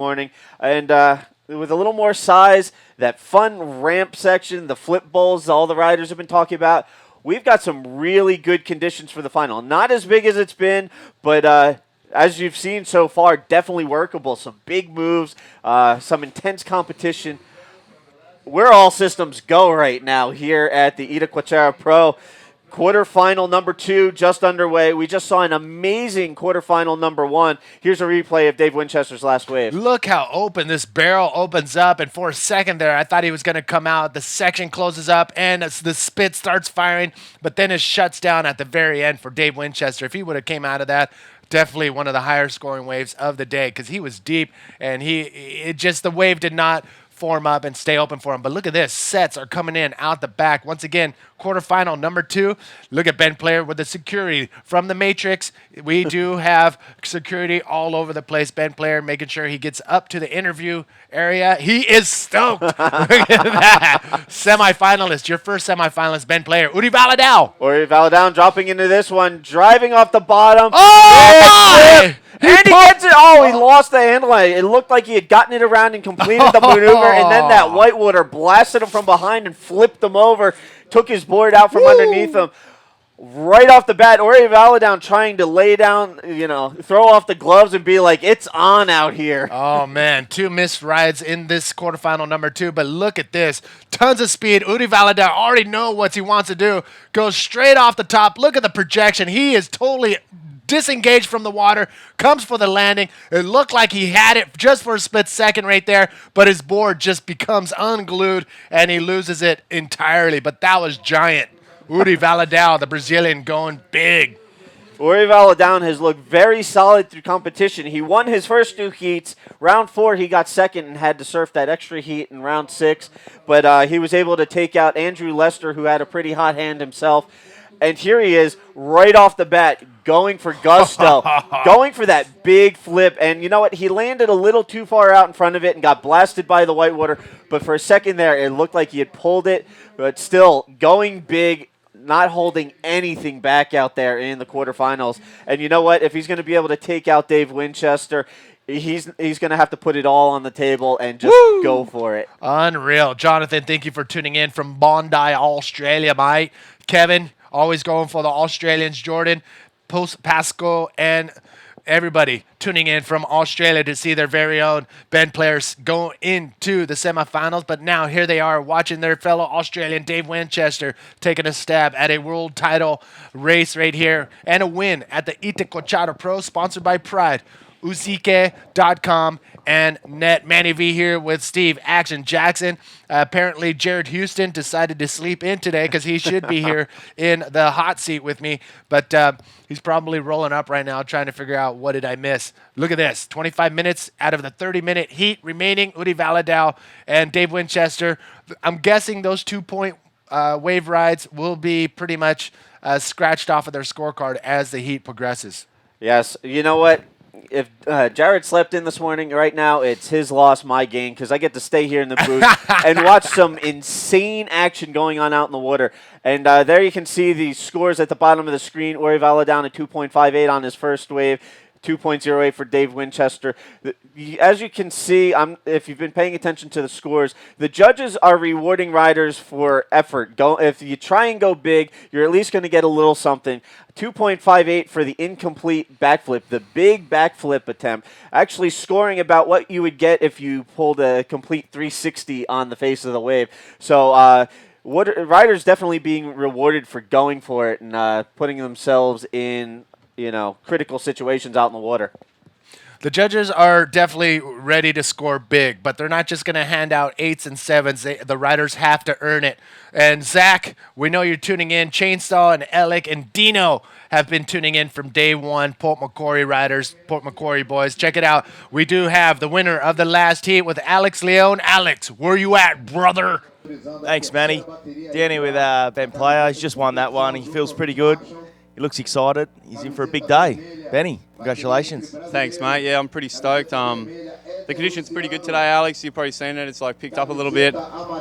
morning. And with a little more size, that fun ramp section, the flip bowls, all the riders have been talking about, we've got some really good conditions for the final. Not as big as it's been, but as you've seen so far, definitely workable. Some big moves, some intense competition. We're all systems go right now here at the Itacoatiara Pro. Quarterfinal number 2 just underway. We just saw an amazing quarterfinal number 1. Here's a replay of Dave Winchester's last wave. Look how open this barrel opens up, and for a second there, I thought he was going to come out. The section closes up, and the spit starts firing, but then it shuts down at the very end for Dave Winchester. If he would have came out of that, definitely one of the higher scoring waves of the day because he was deep, and the wave did not form up and stay open for him. But look at this. Sets are coming in out the back. Once again, quarterfinal number 2. Look at Ben Player with the security from the Matrix. We do have security all over the place. Ben Player making sure he gets up to the interview area. He is stoked. Look at that. Semi-finalist. Your first semi-finalist, Ben Player. Uri Valadao. Uri Valadao dropping into this one, driving off the bottom. Oh, and he gets it. Oh, he lost the handle. It looked like he had gotten it around and completed the maneuver, and then that whitewater blasted him from behind and flipped him over, took his board out from underneath him. Right off the bat, Uri Valadao trying to lay down, throw off the gloves and be like, it's on out here. Oh, man. 2 missed rides in this quarterfinal number 2, but look at this. Tons of speed. Uri Valadao already know what he wants to do. Goes straight off the top. Look at the projection. He is totally disengaged from the water, comes for the landing. It looked like he had it just for a split second right there, but his board just becomes unglued, and he loses it entirely. But that was giant. Uri Valadao, the Brazilian, going big. Uri Valadao has looked very solid through competition. He won his first 2 heats. Round 4, he got second and had to surf that extra heat in round 6. But he was able to take out Andrew Lester, who had a pretty hot hand himself. And here he is, right off the bat, going for gusto, going for that big flip. And you know what? He landed a little too far out in front of it and got blasted by the whitewater. But for a second there, it looked like he had pulled it. But still, going big, not holding anything back out there in the quarterfinals. And you know what? If he's going to be able to take out Dave Winchester, he's going to have to put it all on the table and just go for it. Unreal. Jonathan, thank you for tuning in from Bondi, Australia, mate. Kevin, always going for the Australians. Jordan, Pasco, and everybody tuning in from Australia to see their very own Ben players go into the semifinals. But now here they are watching their fellow Australian Dave Winchester taking a stab at a world title race right here and a win at the Itacoatiara Pro, sponsored by Pride. Uzike.com and Net. Manny V here with Steve Action Jackson. Apparently, Jared Houston decided to sleep in today because he should be here in the hot seat with me. But he's probably rolling up right now trying to figure out what did I miss. Look at this. 25 minutes out of the 30-minute heat remaining. Uri Valadao and Dave Winchester. I'm guessing those 2-point wave rides will be pretty much scratched off of their scorecard as the heat progresses. Yes. You know what? If Jared slept in this morning, right now it's his loss, my gain, because I get to stay here in the booth and watch some insane action going on out in the water. And there you can see the scores at the bottom of the screen. Uri Valadao at 2.58 on his first wave. 2.08 for Dave Winchester. As you can see, if you've been paying attention to the scores, the judges are rewarding riders for effort. If you try and go big, you're at least going to get a little something. 2.58 for the incomplete backflip, the big backflip attempt, actually scoring about what you would get if you pulled a complete 360 on the face of the wave. So riders definitely being rewarded for going for it and putting themselves in critical situations out in the water. The judges are definitely ready to score big, but they're not just going to hand out 8s and 7s. The riders have to earn it. And Zach, we know you're tuning in. Chainsaw and Alec and Dino have been tuning in from day one. Port Macquarie riders, Port Macquarie boys. Check it out. We do have the winner of the last heat with Alex Leone. Alex, where you at, brother? Thanks, Manny. Danny with Ben Player. He's just won that one. He feels pretty good. He looks excited. He's in for a big day. Benny, congratulations. Thanks, mate. Yeah, I'm pretty stoked. The condition's pretty good today, Alex. You've probably seen it. It's picked up a little bit, a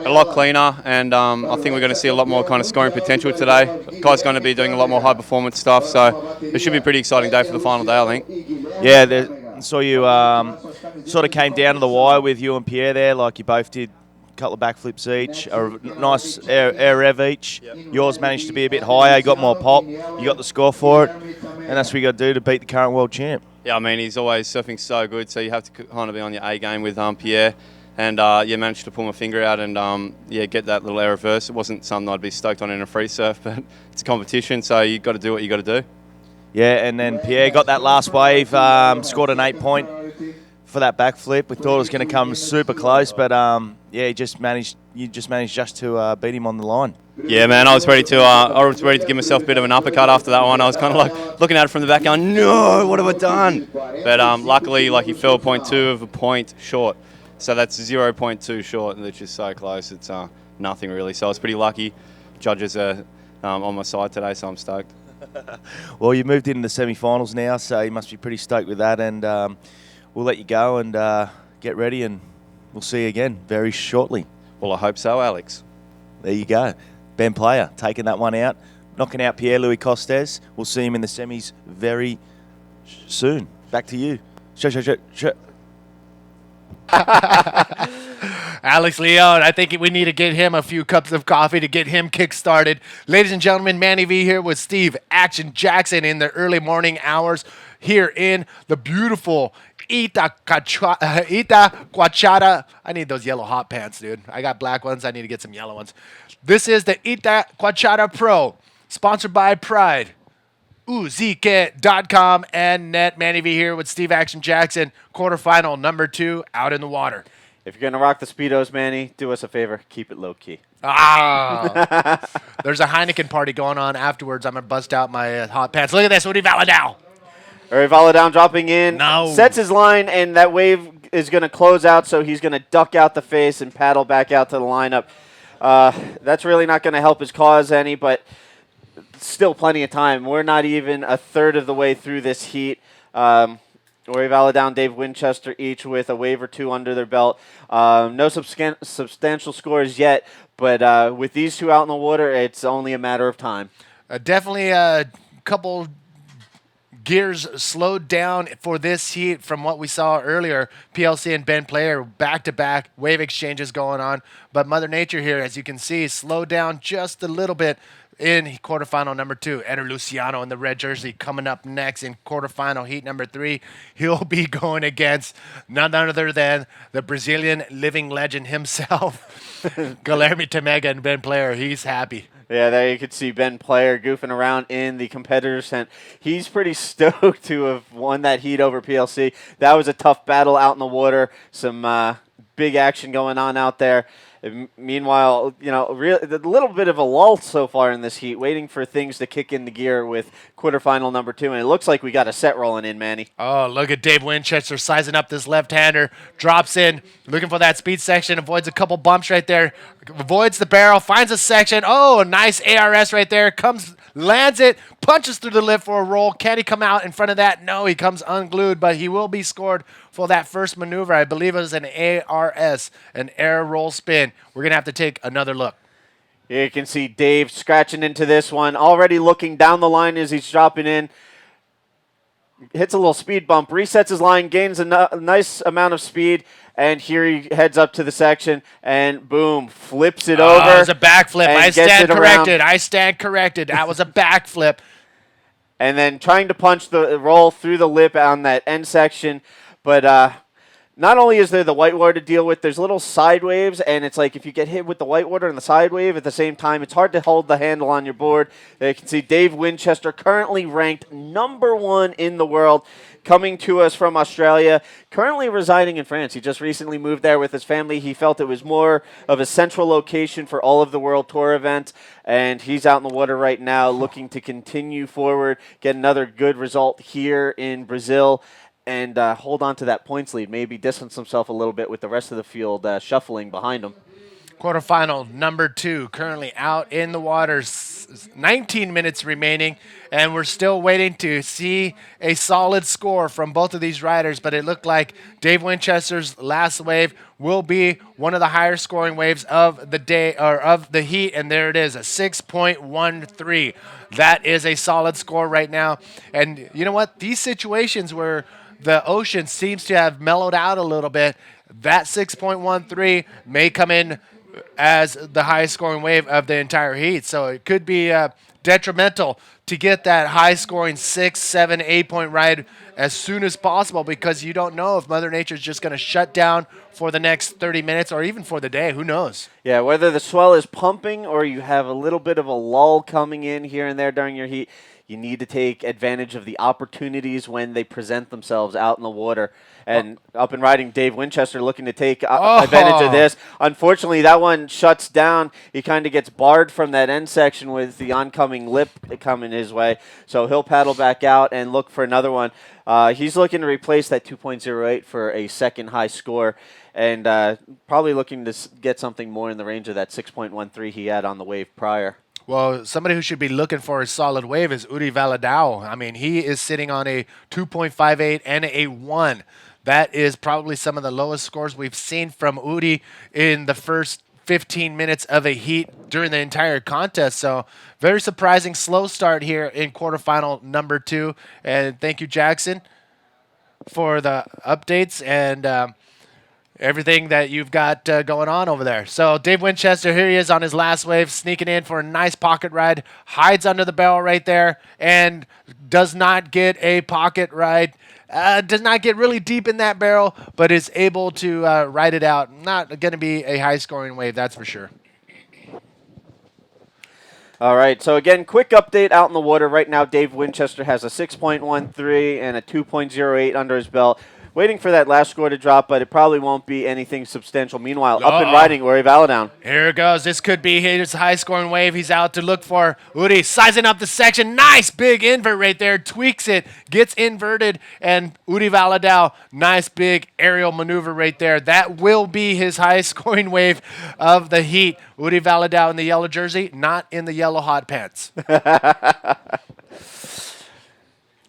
lot cleaner, and I think we're going to see a lot more kind of scoring potential today. The guy's going to be doing a lot more high performance stuff, so it should be a pretty exciting day for the final day, I think. Yeah, saw you sort of came down to the wire with you and Pierre there, like you both did. Couple of backflips each, a nice air rev each. Yours managed to be a bit higher, you got more pop, you got the score for it, and that's what you got to do to beat the current world champ. Yeah, I mean, he's always surfing so good, so you have to kind of be on your A game with Pierre. And managed to pull my finger out and get that little air reverse. It wasn't something I'd be stoked on in a free surf, but it's a competition, so you've got to do what you got to do. Yeah, and then Pierre got that last wave, scored an 8-point for that backflip. We thought it was going to come super close, but you just managed just to beat him on the line. Yeah, man, I was ready to give myself a bit of an uppercut after that one. I was kind of like looking at it from the back going, no, what have I done? But luckily, like, he fell 0.2 of a point short. So that's 0.2 short, which is so close. It's nothing really. So I was pretty lucky. Judges are on my side today, so I'm stoked. Well, you moved into the semi-finals now, so you must be pretty stoked with that. And we'll let you go and get ready, and we'll see you again very shortly. Well, I hope so, Alex. There you go. Ben Player taking that one out, knocking out Pierre-Louis Costes. We'll see him in the semis very soon. Back to you. Alex Leon, I think we need to get him a few cups of coffee to get him kick-started. Ladies and gentlemen, Manny V here with Steve Action Jackson in the early morning hours here in the beautiful Itacoatiara. I need those yellow hot pants, dude. I got black ones. I need to get some yellow ones. This is the Itacoatiara Pro, sponsored by Pride. Uzike.com and net. Manny V here with Steve Action Jackson. Quarterfinal number 2 out in the water. If you're going to rock the Speedos, Manny, do us a favor. Keep it low-key. There's a Heineken party going on afterwards. I'm going to bust out my hot pants. Look at this. Uri Valadao. Uri Valadao dropping in. No. Sets his line, and that wave is going to close out, so he's going to duck out the face and paddle back out to the lineup. That's really not going to help his cause any, but still plenty of time. We're not even a third of the way through this heat. Uri Valadao and Dave Winchester each with a wave or two under their belt. No substantial scores yet, but with these two out in the water, it's only a matter of time. Definitely a couple gears slowed down for this heat from what we saw earlier. PLC and Ben Player back-to-back wave exchanges going on, but Mother Nature here, as you can see, slowed down just a little bit in quarterfinal number 2. Eder Luciano in the red jersey coming up next in quarterfinal heat number 3. He'll be going against none other than the Brazilian living legend himself, Guilherme Temega and Ben Player. He's happy. Yeah, there you can see Ben Player goofing around in the competitor's tent. He's pretty stoked to have won that heat over PLC. That was a tough battle out in the water. Some big action going on out there. Meanwhile, a little bit of a lull so far in this heat, waiting for things to kick into gear with quarterfinal number 2, and it looks like we got a set rolling in, Manny. Oh, look at Dave Winchester sizing up this left-hander, drops in, looking for that speed section, avoids a couple bumps right there, avoids the barrel, finds a section. Oh, nice ARS right there, lands it, punches through the lip for a roll. Can he come out in front of that? No, he comes unglued, but he will be scored for that first maneuver. I believe it was an ARS, an air roll spin. We're going to have to take another look. Here you can see Dave scratching into this one, already looking down the line as he's dropping in. Hits a little speed bump, resets his line, gains a nice amount of speed, and here he heads up to the section, and boom, flips it over. It was a backflip. I stand corrected. That was a backflip. And then trying to punch the roll through the lip on that end section, but not only is there the whitewater to deal with, there's little side waves, and it's like if you get hit with the whitewater and the side wave at the same time, it's hard to hold the handle on your board. There you can see Dave Winchester, currently ranked number 1 in the world, coming to us from Australia, currently residing in France. He just recently moved there with his family. He felt it was more of a central location for all of the World Tour events, and he's out in the water right now looking to continue forward, get another good result here in Brazil, and hold on to that points lead, maybe distance himself a little bit with the rest of the field shuffling behind him. Quarterfinal number 2, currently out in the water, 19 minutes remaining, and we're still waiting to see a solid score from both of these riders, but it looked like Dave Winchester's last wave will be one of the higher scoring waves of the day, or of the heat, and there it is, a 6.13. That is a solid score right now, and you know what? These situations where the ocean seems to have mellowed out a little bit. That 6.13 may come in as the highest scoring wave of the entire heat. So it could be detrimental to get that high scoring 6, 7, 8 point ride as soon as possible, because you don't know if Mother Nature is just going to shut down for the next 30 minutes or even for the day. Who knows? Yeah, whether the swell is pumping or you have a little bit of a lull coming in here and there during your heat, you need to take advantage of the opportunities when they present themselves out in the water. And up and riding Dave Winchester looking to take advantage of this. Unfortunately, that one shuts down. He kind of gets barred from that end section with the oncoming lip coming his way. So he'll paddle back out and look for another one. He's looking to replace that 2.08 for a second high score, and probably looking to get something more in the range of that 6.13 he had on the wave prior. Well, somebody who should be looking for a solid wave is Uri Valadao. I mean, he is sitting on a 2.58 and a 1. That is probably some of the lowest scores we've seen from Uri in the first 15 minutes of a heat during the entire contest. So very surprising slow start here in quarterfinal number 2. And thank you, Jackson, for the updates and everything that you've got going on over there. So Dave Winchester, here he is on his last wave, sneaking in for a nice pocket ride, hides under the barrel right there, and does not get a pocket ride. Does not get really deep in that barrel, but is able to ride it out. Not going to be a high-scoring wave, that's for sure. All right, so again, quick update out in the water. Right now, Dave Winchester has a 6.13 and a 2.08 under his belt. Waiting for that last score to drop, but it probably won't be anything substantial. Meanwhile, up and riding, Uri Valadown. Here it goes. This could be his high-scoring wave. He's out to look for Uri, sizing up the section. Nice big invert right there. Tweaks it, gets inverted, and Uri Valadao, nice big aerial maneuver right there. That will be his highest-scoring wave of the heat. Uri Valadao in the yellow jersey, not in the yellow hot pants.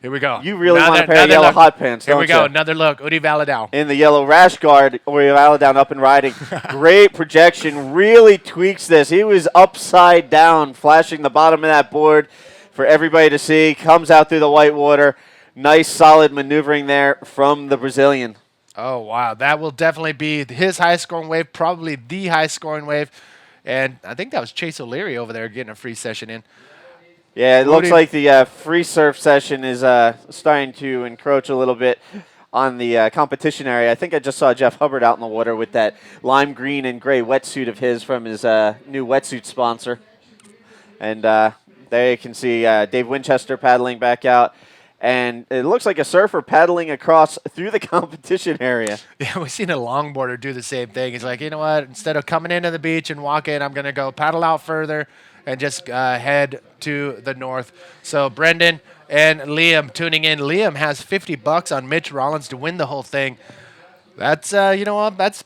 Here we go. You really want a pair of yellow hot pants, don't you? Here we go. Another look. Uri Valadao. In the yellow rash guard, Uri Valadown up and riding. Great projection. Really tweaks this. He was upside down, flashing the bottom of that board for everybody to see. Comes out through the white water. Nice, solid maneuvering there from the Brazilian. Oh, wow. That will definitely be his high-scoring wave, probably the high-scoring wave. And I think that was Chase O'Leary over there getting a free session in. Yeah, it looks like the free surf session is starting to encroach a little bit on the competition area. I think I just saw Jeff Hubbard out in the water with that lime green and gray wetsuit of his from his new wetsuit sponsor. And there you can see Dave Winchester paddling back out. And it looks like a surfer paddling across through the competition area. Yeah, we've seen a longboarder do the same thing. He's like, you know what? Instead of coming into the beach and walking, I'm going to go paddle out further and just head to the north. So Brendan and Liam tuning in. Liam has $50 on Mitch Rollins to win the whole thing. That's you know what? That's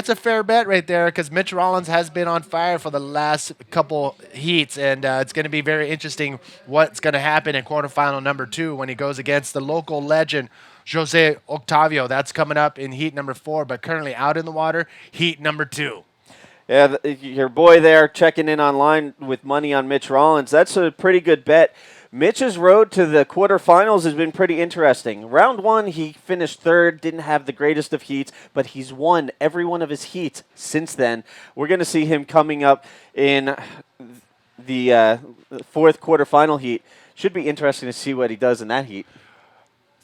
a fair bet right there, because Mitch Rollins has been on fire for the last couple heats, and it's going to be very interesting what's going to happen in quarterfinal number 2 when he goes against the local legend Jose Octavio. That's coming up in heat number 4, but currently out in the water, heat number 2. Yeah, your boy there checking in online with money on Mitch Rollins. That's a pretty good bet. Mitch's road to the quarterfinals has been pretty interesting. Round 1, he finished 3rd, didn't have the greatest of heats, but he's won every one of his heats since then. We're going to see him coming up in the 4th quarterfinal heat. Should be interesting to see what he does in that heat.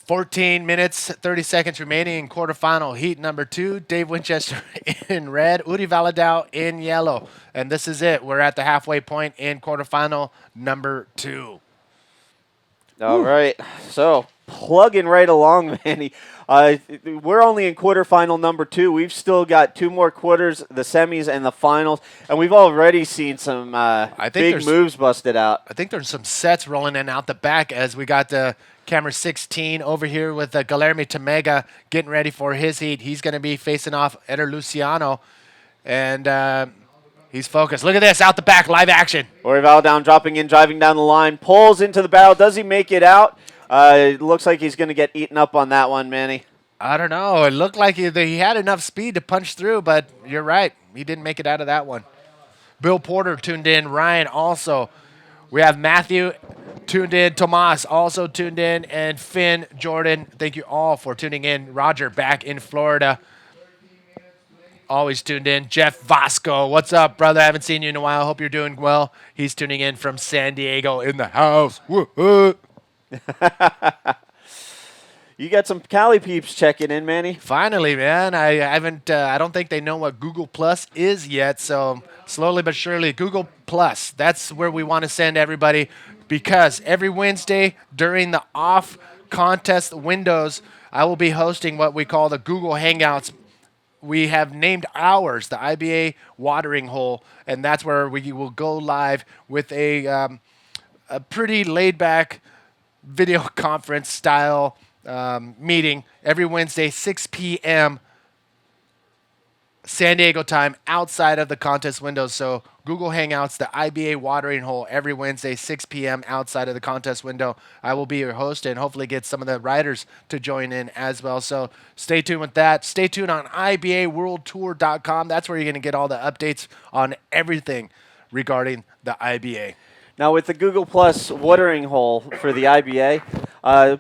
14 minutes, 30 seconds remaining in quarterfinal heat number 2. Dave Winchester in red, Uri Valadao in yellow. And this is it. We're at the halfway point in quarterfinal number 2. All right. So plugging right along, Manny. We're only in quarterfinal number 2. We've still got 2 more quarters, the semis and the finals, and we've already seen some big moves busted out. I think there's some sets rolling in out the back as we got the camera 16 over here with Guilherme Tamega getting ready for his heat. He's going to be facing off Eder Luciano, and he's focused. Look at this, out the back, live action. Uri Valadown dropping in, driving down the line, pulls into the barrel. Does he make it out? It looks like he's going to get eaten up on that one, Manny. I don't know. It looked like he had enough speed to punch through, but you're right. He didn't make it out of that one. Bill Porter tuned in. Ryan also. We have Matthew tuned in. Tomas also tuned in. And Finn, Jordan, thank you all for tuning in. Roger back in Florida. Always tuned in. Jeff Vasco, what's up, brother? Haven't seen you in a while. Hope you're doing well. He's tuning in from San Diego in the house. Woo-hoo. You got some Cali peeps checking in, Manny. Finally, man. I haven't. I don't think they know what Google Plus is yet. So slowly but surely, Google Plus. That's where we want to send everybody, because every Wednesday during the off contest windows, I will be hosting what we call the Google Hangouts. We have named ours the IBA watering hole, and that's where we will go live with a pretty laid-back video conference style meeting every Wednesday, 6 p.m. San Diego time, outside of the contest windows. So Google Hangouts, the IBA watering hole, every Wednesday, 6 p.m. outside of the contest window. I will be your host and hopefully get some of the riders to join in as well. So stay tuned with that. Stay tuned on IBAWorldTour.com. That's where you're going to get all the updates on everything regarding the IBA. Now, with the Google Plus watering hole for the IBA,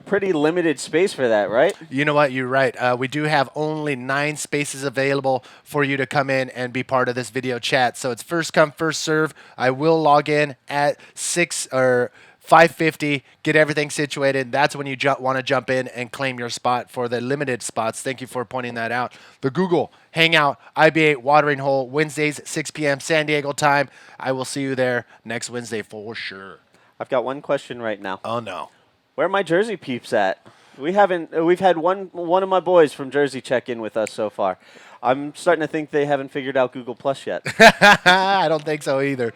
pretty limited space for that, right? You know what? You're right. We do have only 9 spaces available for you to come in and be part of this video chat. So it's first come, first serve. I will log in at 6 or 5:50, get everything situated. That's when you want to jump in and claim your spot for the limited spots. Thank you for pointing that out. The Google Hangout IBA Watering Hole, Wednesdays, 6 p.m. San Diego time. I will see you there next Wednesday for sure. I've got one question right now. Oh, no. Where are my Jersey peeps at? We've had one of my boys from Jersey check in with us so far. I'm starting to think they haven't figured out Google Plus yet. I don't think so either.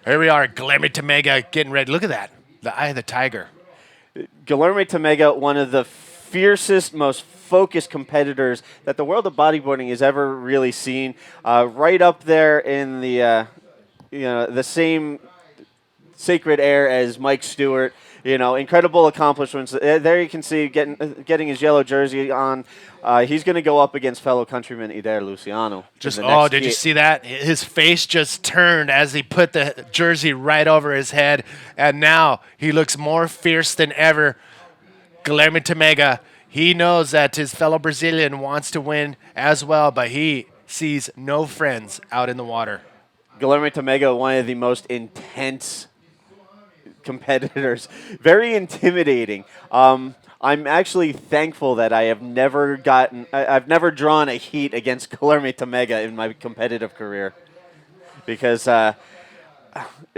Here we are, Guilherme Tamega getting ready. Look at that. The eye of the tiger. Guilherme Tamega, one of the fiercest, most focused competitors that the world of bodyboarding has ever really seen. Right up there in the the same sacred air as Mike Stewart. Incredible accomplishments. There you can see getting his yellow jersey on. He's going to go up against fellow countryman Ider Luciano. Did you see that? His face just turned as he put the jersey right over his head, and now he looks more fierce than ever. Guilherme Tamega, he knows that his fellow Brazilian wants to win as well, but he sees no friends out in the water. Guilherme Tamega, one of the most intense competitors, very intimidating. I'm actually thankful that I've never drawn a heat against Guilherme Tamega in my competitive career, because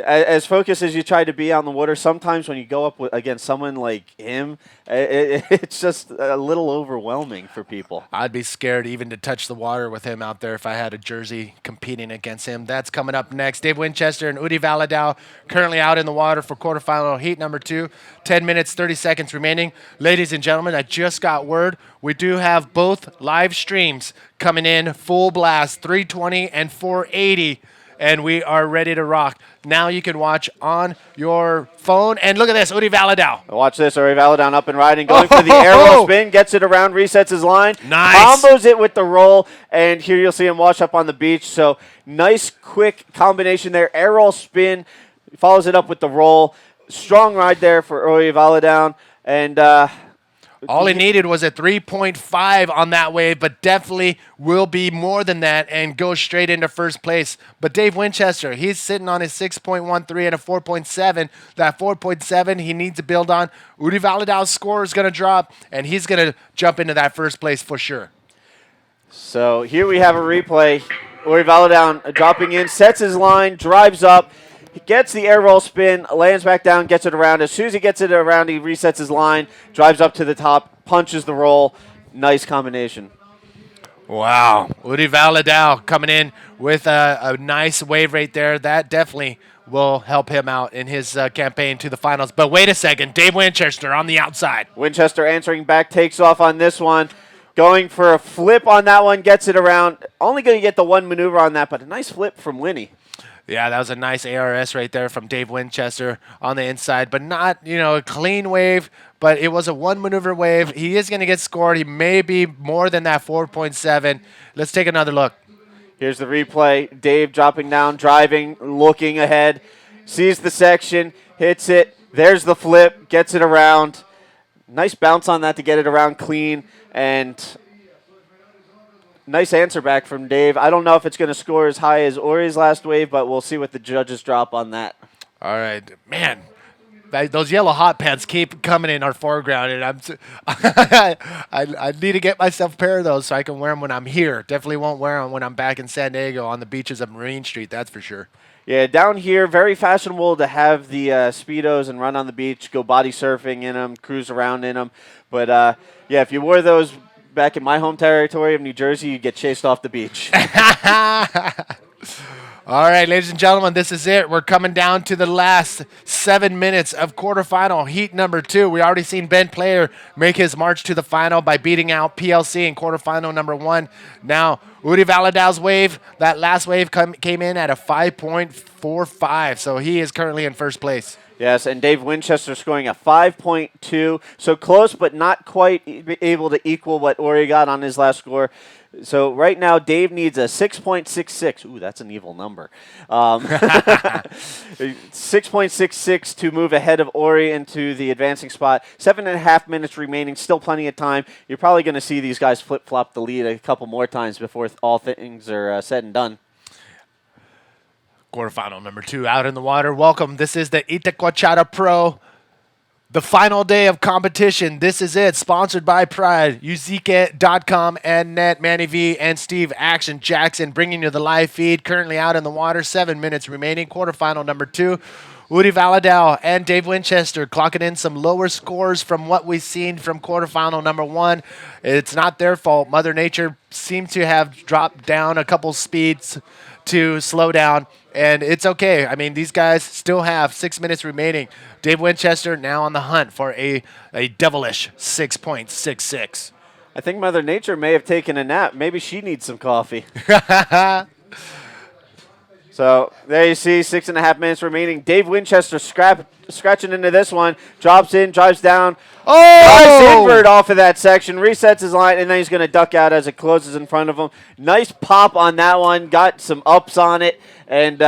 as focused as you try to be out in the water, sometimes when you go up against someone like him, it's just a little overwhelming for people. I'd be scared even to touch the water with him out there if I had a jersey competing against him. That's coming up next. Dave Winchester and Udi Valadao currently out in the water for quarterfinal heat number 2. 10 minutes, 30 seconds remaining. Ladies and gentlemen, I just got word. We do have both live streams coming in full blast, 320 and 480. And we are ready to rock. Now you can watch on your phone. And look at this, Udi Valadao. Watch this, Udi Valadao up and riding, going for the air roll spin, gets it around, resets his line. Nice. Combos it with the roll, and here you'll see him wash up on the beach. So nice, quick combination there. Air roll spin, follows it up with the roll. Strong ride there for Udi Valadao. And all he needed was a 3.5 on that wave, but definitely will be more than that and go straight into first place. But Dave Winchester, he's sitting on his 6.13 and a 4.7. That 4.7 he needs to build on. Udi Valadao's score is going to drop, and he's going to jump into that first place for sure. So here we have a replay. Udi Valadao dropping in, sets his line, drives up. He gets the air roll spin, lands back down, gets it around. As soon as he gets it around, he resets his line, drives up to the top, punches the roll. Nice combination. Wow. Udi Valadao coming in with a nice wave right there. That definitely will help him out in his campaign to the finals. But wait a second. Dave Winchester on the outside. Winchester answering back, takes off on this one. Going for a flip on that one, gets it around. Only going to get the one maneuver on that, but a nice flip from Winnie. Yeah, that was a nice ARS right there from Dave Winchester on the inside, but not, a clean wave, but it was a one maneuver wave. He is going to get scored. He may be more than that 4.7. Let's take another look. Here's the replay. Dave dropping down, driving, looking ahead, sees the section, hits it, There's the flip, gets it around. Nice bounce on that to get it around clean, and nice answer back from Dave. I don't know if it's going to score as high as Ori's last wave, but we'll see what the judges drop on that. All right, man. Those yellow hot pants keep coming in our foreground, and I need to get myself a pair of those so I can wear them when I'm here. Definitely won't wear them when I'm back in San Diego on the beaches of Marine Street, that's for sure. Yeah, down here, very fashionable to have the Speedos and run on the beach, go body surfing in them, cruise around in them. But, yeah, if you wore those back in my home territory of New Jersey, you'd get chased off the beach. All right, ladies and gentlemen, this is it. We're coming down to the last 7 minutes of quarterfinal heat number 2. We already seen Ben Player make his march to the final by beating out PLC in quarterfinal number 1. Now, Uri Valadau's wave, that last wave came in at a 5.45, so he is currently in first place. Yes, and Dave Winchester scoring a 5.2, so close but not quite able to equal what Ori got on his last score. So right now, Dave needs a 6.66. Ooh, that's an evil number. 6.66 to move ahead of Ori into the advancing spot. 7.5 minutes remaining, still plenty of time. You're probably going to see these guys flip-flop the lead a couple more times before all things are said and done. Quarterfinal number 2 out in the water. Welcome. This is the Itacoatiara Pro. The final day of competition. This is it. Sponsored by Pride, Uzike.com and Net, Manny V, and Steve Action Jackson bringing you the live feed. Currently out in the water. 7 minutes remaining. Quarterfinal number 2. Uri Valadau and Dave Winchester clocking in some lower scores from what we've seen from quarterfinal number 1. It's not their fault. Mother Nature seemed to have dropped down a couple speeds to slow down, and it's okay. I mean, these guys still have 6 minutes remaining. Dave Winchester now on the hunt for a devilish 6.66. I think Mother Nature may have taken a nap. Maybe she needs some coffee. So there you see, 6.5 minutes remaining. Dave Winchester scratching into this one, drops in, drives down. Nice invert off of that section, resets his line, and then he's going to duck out as it closes in front of him. Nice pop on that one, got some ups on it, and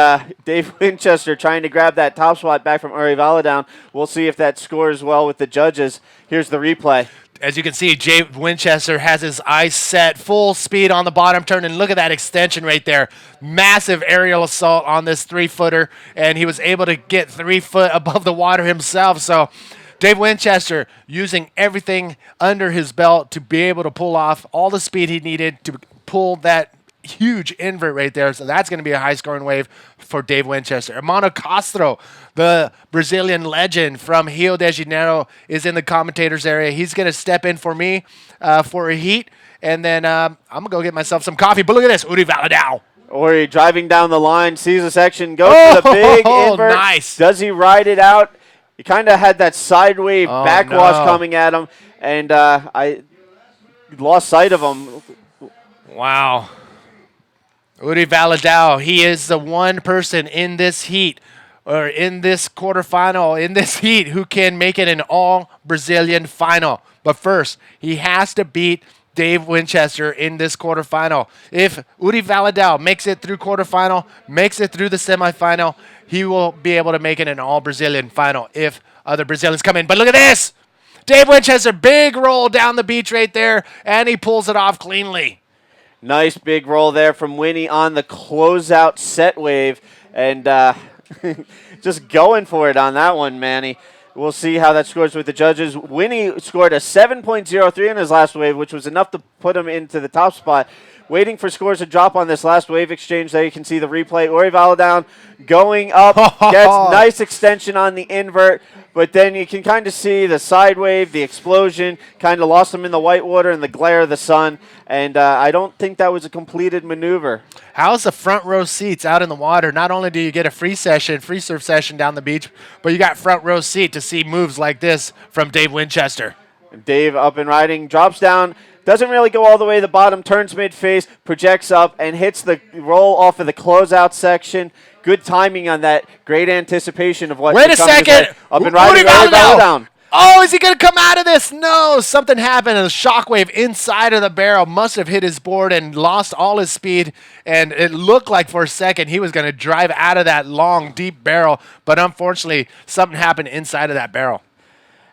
Dave Winchester trying to grab that top spot back from Uri Valadau. We'll see if that scores well with the judges. Here's the replay. As you can see, Jay Winchester has his eyes set, full speed on the bottom turn, and look at that extension right there. Massive aerial assault on this 3-footer, and he was able to get 3 foot above the water himself. So Dave Winchester using everything under his belt to be able to pull off all the speed he needed to pull that huge invert right there. So that's going to be a high-scoring wave for Dave Winchester. Hermano Castro, the Brazilian legend from Rio de Janeiro, is in the commentators area. He's going to step in for me for a heat, and then I'm going to go get myself some coffee. But look at this, Uri Valadau. Uri driving down the line, sees the section, goes for the big invert. Nice. Does he ride it out? He kind of had that side wave backwash coming at him, and I lost sight of him. Wow. Uri Valadau, he is the one person in this heat, or in this quarterfinal, in this heat, who can make it an all-Brazilian final. But first, he has to beat Dave Winchester in this quarterfinal. If Uri Valadau makes it through quarterfinal, makes it through the semifinal, he will be able to make it an all-Brazilian final if other Brazilians come in. But look at this! Dave Winchester, big roll down the beach right there, and he pulls it off cleanly. Nice big roll there from Winnie on the closeout set wave, and just going for it on that one, Manny. We'll see how that scores with the judges. Winnie scored a 7.03 in his last wave, which was enough to put him into the top spot. Waiting for scores to drop on this last wave exchange. There you can see the replay. Uri Valadau going up, gets nice extension on the invert, but then you can kind of see the side wave, the explosion, kind of lost him in the white water and the glare of the sun, and I don't think that was a completed maneuver. How's the front row seats out in the water? Not only do you get a free surf session down the beach, but you got front row seat to see moves like this from Dave Winchester. Dave up and riding, drops down, doesn't really go all the way to the bottom, turns mid-face, projects up, and hits the roll off of the closeout section. Good timing on that. Great anticipation of what. Wait a second. Up and riding, Uri Valadau. Oh, is he going to come out of this? No, something happened. A shockwave inside of the barrel must have hit his board and lost all his speed. And it looked like for a second he was going to drive out of that long, deep barrel. But unfortunately, something happened inside of that barrel.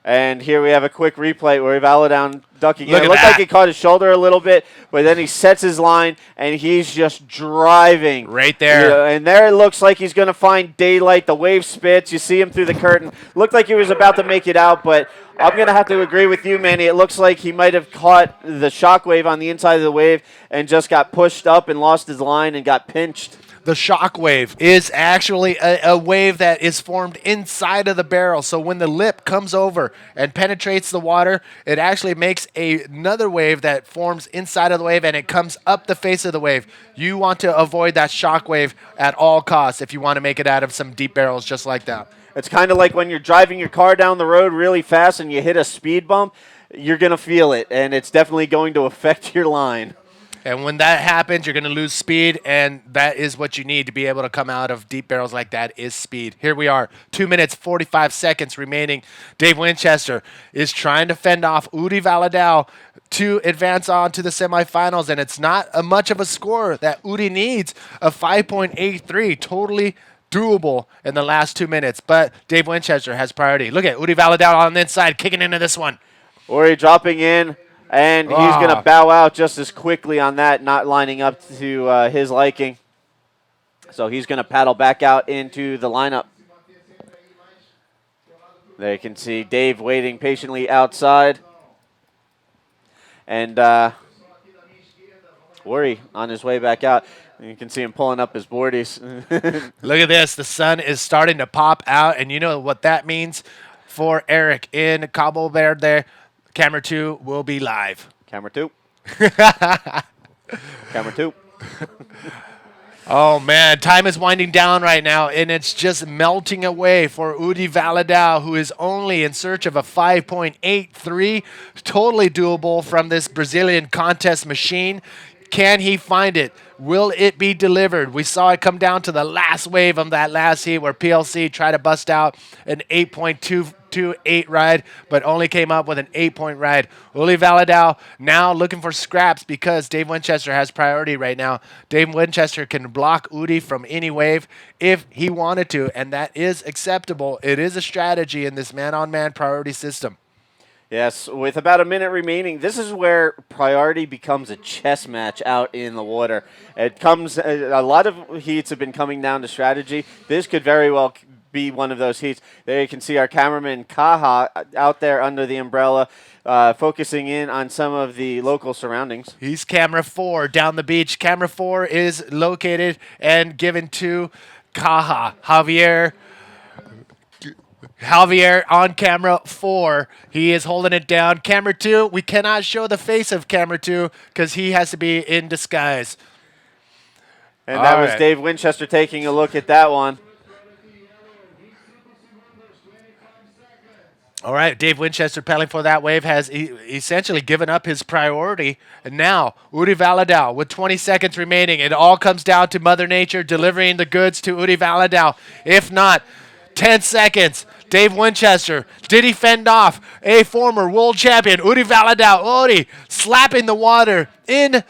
And here we have a quick replay where Valadao ducking in. Look It at looked that. like he caught his shoulder a little bit, but then he sets his line, and he's just driving. Right there. Yeah, and there it looks like he's going to find daylight. The wave spits. You see him through the curtain. Looked like he was about to make it out, but I'm going to have to agree with you, Manny. It looks like he might have caught the shockwave on the inside of the wave and just got pushed up and lost his line and got pinched. The shock wave is actually a wave that is formed inside of the barrel. So when the lip comes over and penetrates the water, it actually makes another wave that forms inside of the wave, and it comes up the face of the wave. You want to avoid that shock wave at all costs if you want to make it out of some deep barrels just like that. It's kind of like when you're driving your car down the road really fast and you hit a speed bump, you're going to feel it, and it's definitely going to affect your line. And when that happens, you're going to lose speed, and that is what you need to be able to come out of deep barrels like that is speed. Here we are, 2 minutes, 45 seconds remaining. Dave Winchester is trying to fend off Udi Valadao to advance on to the semifinals, and it's not much of a score that Udi needs, a 5.83, totally doable in the last 2 minutes, but Dave Winchester has priority. Look at Udi Valadao on the inside, kicking into this one. Ori dropping in. And he's going to bow out just as quickly on that, not lining up to his liking. So he's going to paddle back out into the lineup. There you can see Dave waiting patiently outside. And Ori on his way back out. And you can see him pulling up his boardies. Look at this. The sun is starting to pop out, and you know what that means for Eric in Cabo Verde. Camera 2 will be live. Camera 2. Camera 2. Oh, man. Time is winding down right now, and it's just melting away for Udi Valadao, who is only in search of a 5.83. Totally doable from this Brazilian contest machine. Can he find it? Will it be delivered? We saw it come down to the last wave of that last heat where PLC tried to bust out an 8.228 ride, but only came up with an 8-point ride. Uli Valadao now looking for scraps because Dave Winchester has priority right now. Dave Winchester can block Udi from any wave if he wanted to, and that is acceptable. It is a strategy in this man-on-man priority system. Yes, with about a minute remaining, this is where priority becomes a chess match out in the water. It comes, a lot of heats have been coming down to strategy. This could very well be one of those heats. There you can see our cameraman Kaha out there under the umbrella, focusing in on some of the local surroundings. He's camera 4 down the beach. Camera 4 is located and given to Kaha. Javier on camera 4. He is holding it down. Camera 2, we cannot show the face of camera 2 because he has to be in disguise. And that was Dave Winchester taking a look at that one. All right, Dave Winchester paddling for that wave has essentially given up his priority. And now, Udi Valadao with 20 seconds remaining. It all comes down to Mother Nature delivering the goods to Udi Valadao. If not, 10 seconds. Dave Winchester, did he fend off a former world champion, Udi Valadao? Udi slapping the water in